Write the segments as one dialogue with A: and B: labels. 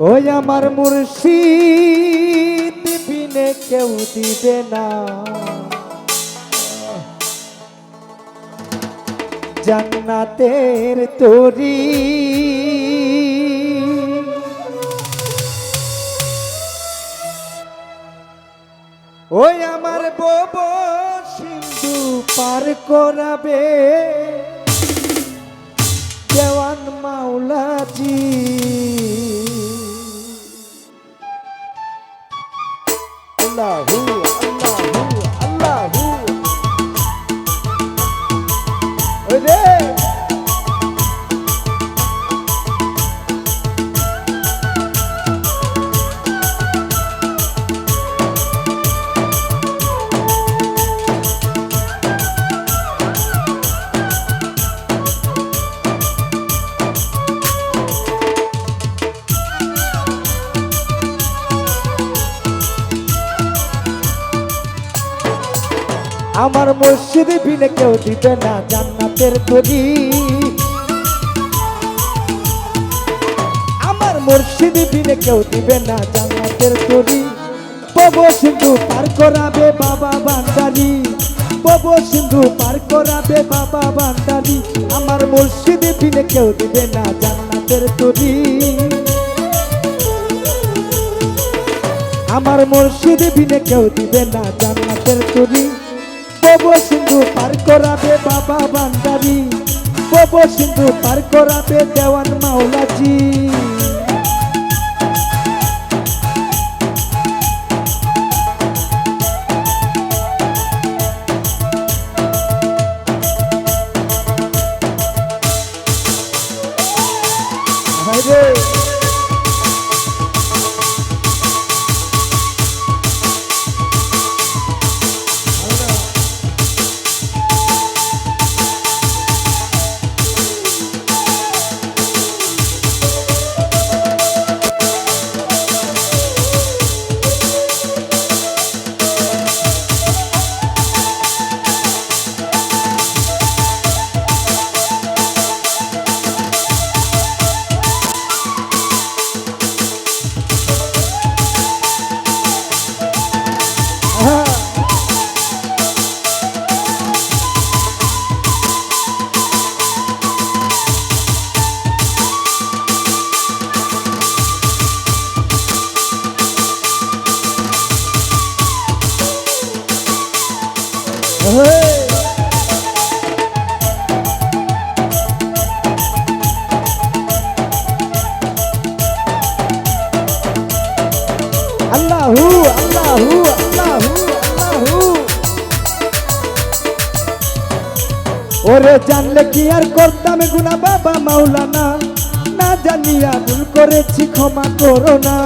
A: ওই আমার মুর্শিদ বিনে কেউ দিবে না জান্নাতের তরি। ওই আমার বব সিন্ধু পার করাবে দেওয়ান মাওলাজি। আল্লাহু আল্লাহু আল্লাহু ওরে আমার মুর্শিদ বিনে কেউ দিবে না জান্নাতের তরি। আমার মুর্শিদ বিনে কেউ দিবে না জান্নাতের তরি। বব সিন্ধু পার করাবে বাবা ভান্ডারি, বব সিন্ধু পার করাবে বাবা ভান্ডারি। আমার মুর্শিদ বিনে কেউ দিবে না জান্নাতের তরি। আমার মুর্শিদ বিনে কেউ দিবে না জান্নাতের তরি। বব সিন্ধু পার করাবে বাবা ভান্ডারি, বব সিন্ধু পার করাবে দেওয়ান মাওলাজি। আল্লাহু আল্লাহু আল্লাহু আল্লাহু। ওরে জানলে কি আর করতাম গুনাহ বাবা মাওলানা, না জানিয়া ভুল করেছি ক্ষমা করো না।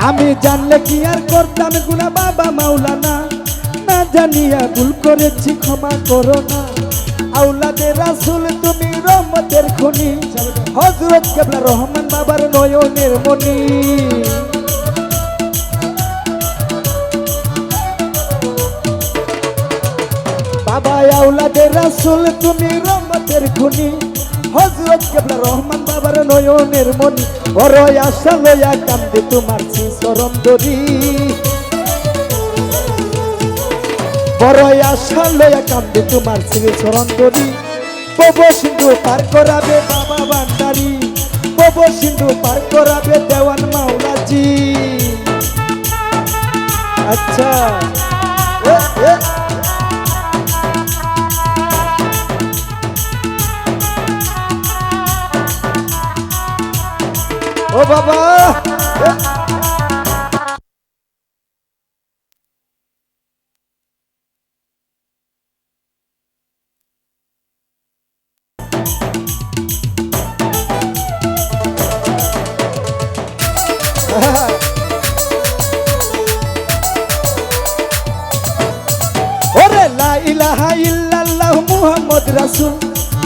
A: আমি জানলে কি আর করতাম গুনাহ বাবা মাওলানা, না জানিয়া ভুল করেছি ক্ষমা করো না। আওলাদে রাসূল তুমি রহমতের খনি, হযরত কেবলা রহমান বাবার নয়নের মনি। বাবা আওলাদে রাসূল তুমি রহমতের খনি, হযরত কেবলা রহমান বাবার নয়নের মনি। বড় আশা লইয়া কান্দে তোমার চরণ ধরি, বড় আশা লইয়া কান্দে তোমার চরণ ধরি। বব সিন্ধু পার করাবে বাবা ভান্ডারি, বব সিন্ধু পার করাবে দেওয়ান মাওলাজি। আচ্ছা ও বাবা ওরে লা ইলাহা ইল্লাল্লাহ মুহাম্মদ রাসূল,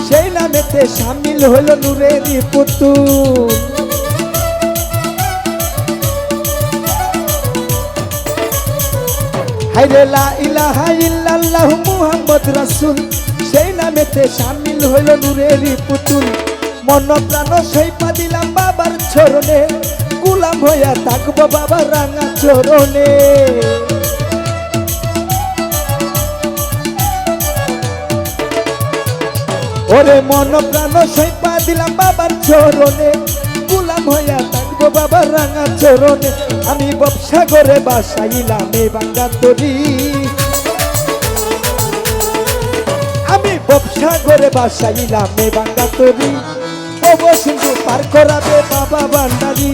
A: সেই নামেতে শামিল হইল নূরেরই পুতুল। হায়রে লা ইলাহা ইল্লাল্লাহ মুহাম্মদ রাসূল, সেই নামেতে সামিল হইল নূরেরই পুতুল মন প্রাণ সইপা দিলাম বাবার চরণে গোলাম হইয়া থাকবো বাবার রাঙা চরণে ওরে মন প্রাণ সইপা দিলাম বাবার চরণে গোলাম হইয়া থাকবো বাবার রাঙা চরণে আমি ব্যবসা করে বাসাইলাম এই বাঙ্গা তরি আমি ব্যবসা করে বাসাইলাম এই বাঙ্গা তরি বব সিন্ধু পার করাবে বাবা ভান্ডারি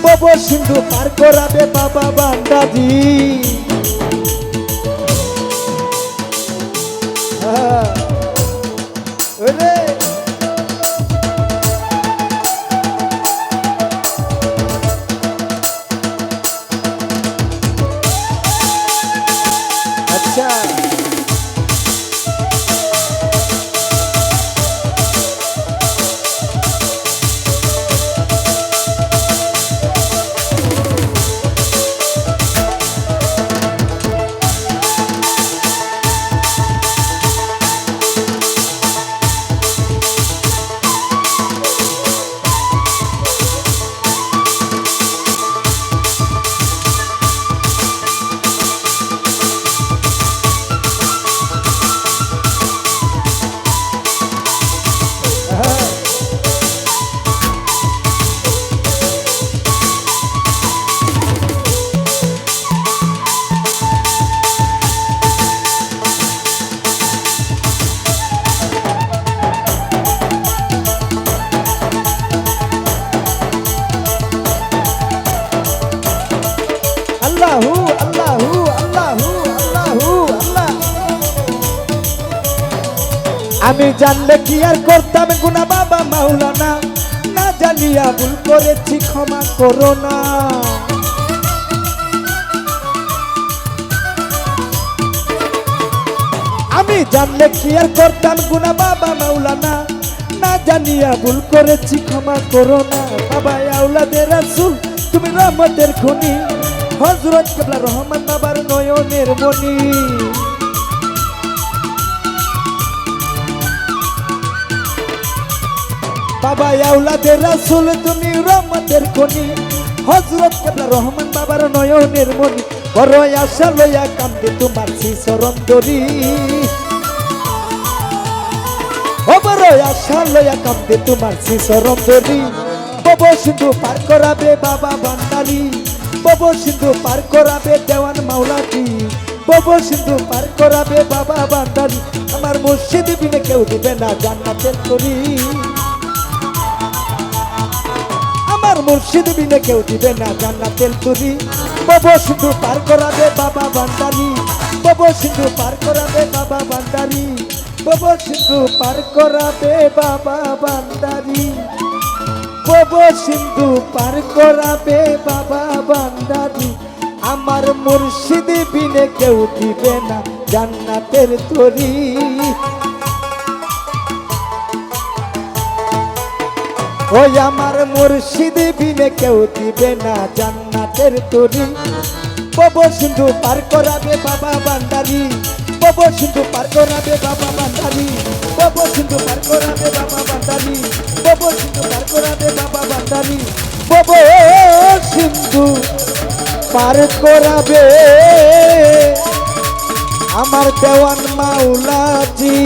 A: বব সিন্ধু পার করাবে বাবা ভান্ডারি ওরে আচ্ছা আল্লাহু আল্লাহু আল্লাহু আল্লাহু আল্লাহ আমি জানলে কি আর করতাম গুনাহ বাবা মাওলানা না জানিয়া ভুল করেছি ক্ষমা করো না আমি জানলে কি আর করতাম গুনাহ বাবা মাওলানা না জানিয়া ভুল করেছি ক্ষমা করো না বাবা আওলাদের রাসূল তুমি রহমতের খনি হযরত কেবলা রহমান বাবার নয়নের মনি বাবা আওলাদের রাসূল তুমি রহমতের খনি হযরত কেবলা রহমান বাবার নয়নের মনি বড় আশা লইয়া কান্দে তোমার চরণ ধরি ও বড় আশা লইয়া কান্দে তোমার চরণ ধরি বব সিন্ধু পার করাবে বাবা ভান্ডারি বব সিন্ধু পার করাবে দেওয়ান মাওলাজি বব সিন্ধু পার করাবে বাবা ভান্ডারি আমার মুর্শিদ বিনে কেউ দিবে না জান্নাতের তরি আমার মুর্শিদ বিনে কেউ দিবে না জান্নাতের তরি বব সিন্ধু পার করাবে বাবা ভান্ডারি বব সিন্ধু পার করাবে বাবা ভান্ডারি বব সিন্ধু পার করাবে বাবা ভান্ডারি বব সিন্ধু পার করাবে বাবা ভান্ডারি আমার মুর্শিদ বিনে কেউ দিবে না জান্নাতের তরি ওই আমার মুর্শিদ বিনে কেউ দিবে না জান্নাতের তরি বব সিন্ধু পার করাবে বাবা ভান্ডারি বব সিন্ধু পার করাবে বাবা ভান্ডারি বব সিন্ধু পার করাবে বাবা ভান্ডারি বব সিন্ধু পার করাবে বাবা ভান্ডারি বব সিন্ধু পার করাবে আমার দেওয়ান মাওলাজি